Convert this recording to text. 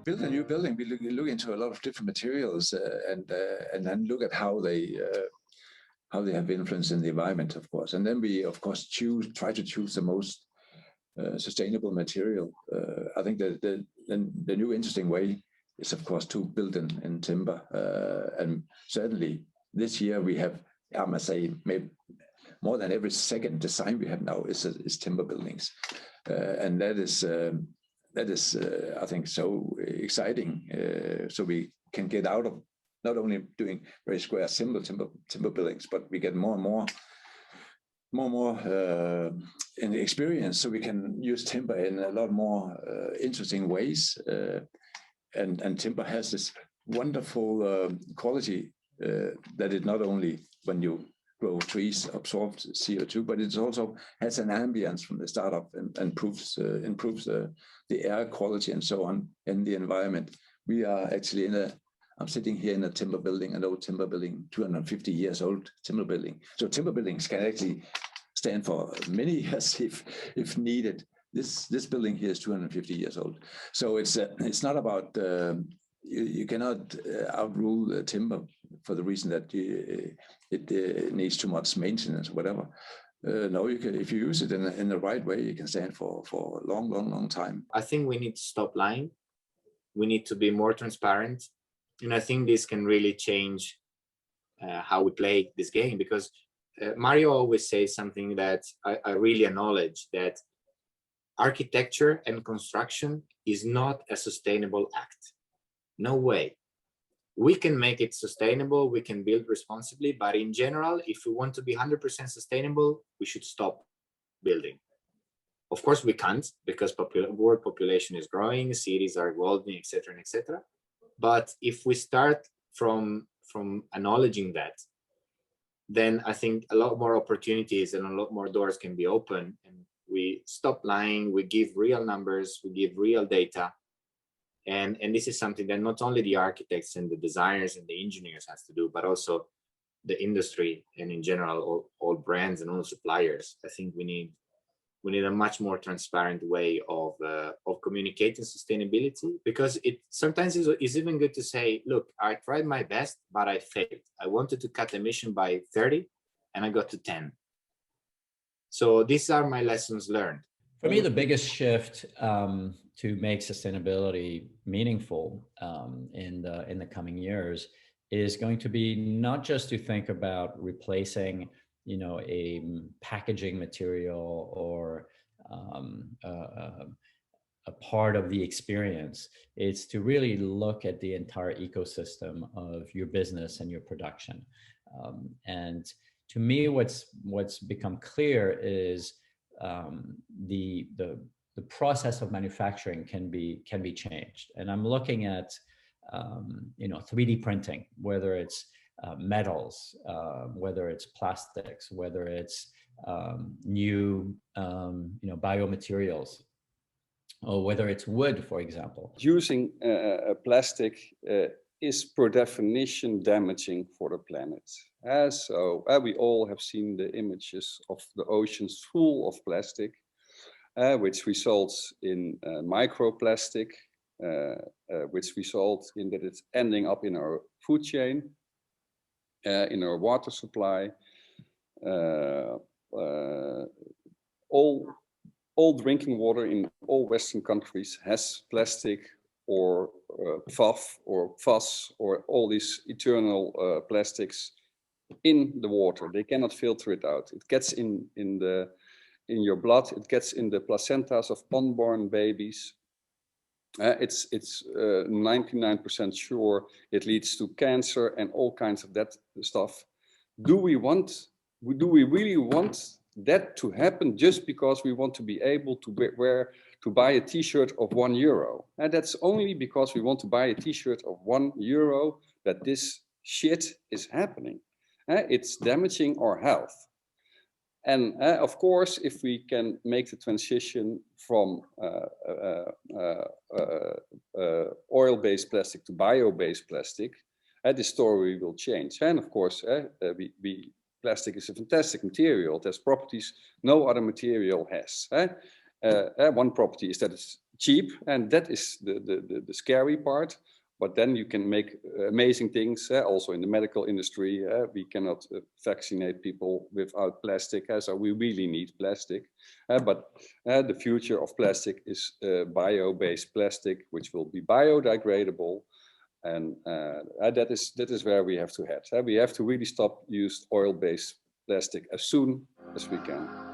build a new building, we look into a lot of different materials and then look at how they have influence in the environment, of course. And then we, of course, try to choose the most sustainable material. I think the new interesting way is, of course, to build in timber. And certainly this year we have, I must say, maybe more than every second design we have now is timber buildings. And that is, I think, so exciting. So we can get out of not only doing very square, simple timber buildings, but we get more and more in the experience, so we can use timber in a lot more interesting ways. And timber has this wonderful quality that it not only, when you grow trees, absorbs CO2, but it also has an ambience from the startup and improves the air quality and so on in the environment. We are actually I'm sitting here in a timber building, an old timber building, 250 years old timber building. So timber buildings can actually stand for many years if needed. This building here is 250 years old. So it's not about, you cannot outrule timber for the reason that it needs too much maintenance or whatever. No, you can, if you use it in the right way, you can stand for a long time. I think we need to stop lying. We need to be more transparent. And I think this can really change how we play this game, because Mario always says something that I really acknowledge, that architecture and construction is not a sustainable act. No way. We can make it sustainable, we can build responsibly, but in general, if we want to be 100% sustainable, we should stop building. Of course, we can't, because world population is growing, cities are evolving, etc., etc. But if we start from acknowledging that, then I think a lot more opportunities and a lot more doors can be open, and we stop lying, we give real numbers, we give real data. And this is something that not only the architects and the designers and the engineers has to do, but also the industry and in general, all brands and all suppliers. I think we need a much more transparent way of communicating sustainability, because it sometimes is even good to say, look, I tried my best, but I failed. I wanted to cut emission by 30 and I got to 10. So these are my lessons learned. For me, the biggest shift to make sustainability meaningful in the coming years is going to be not just to think about replacing, a packaging material or a part of the experience. It's to really look at the entire ecosystem of your business and your production. And to me, what's become clear is the process of manufacturing can be changed. And I'm looking at 3D printing, whether it's metals, whether it's plastics, whether it's new biomaterials, or whether it's wood, for example. Using a plastic is per definition damaging for the planet. So we all have seen the images of the oceans full of plastic, which results in microplastic, which results in that it's ending up in our food chain, in our water supply. All drinking water in all Western countries has plastic or FAF or FAS or all these eternal plastics in the water. They cannot filter it out. It gets in your blood. It gets in the placentas of unborn babies. It's 99% sure it leads to cancer and all kinds of that stuff. Do we really want that to happen just because we want to be able to buy a t-shirt of €1? And that's only because we want to buy a t-shirt of €1 that this shit is happening. It's damaging our health. And of course, if we can make the transition from oil-based plastic to bio-based plastic, the story will change. And of course, plastic is a fantastic material. It has properties no other material has. One property is that it's cheap, and that is the scary part. But then you can make amazing things. Also in the medical industry, we cannot vaccinate people without plastic, so we really need plastic. But the future of plastic is bio-based plastic, which will be biodegradable. And that is where we have to head. We have to really stop use oil-based plastic as soon as we can.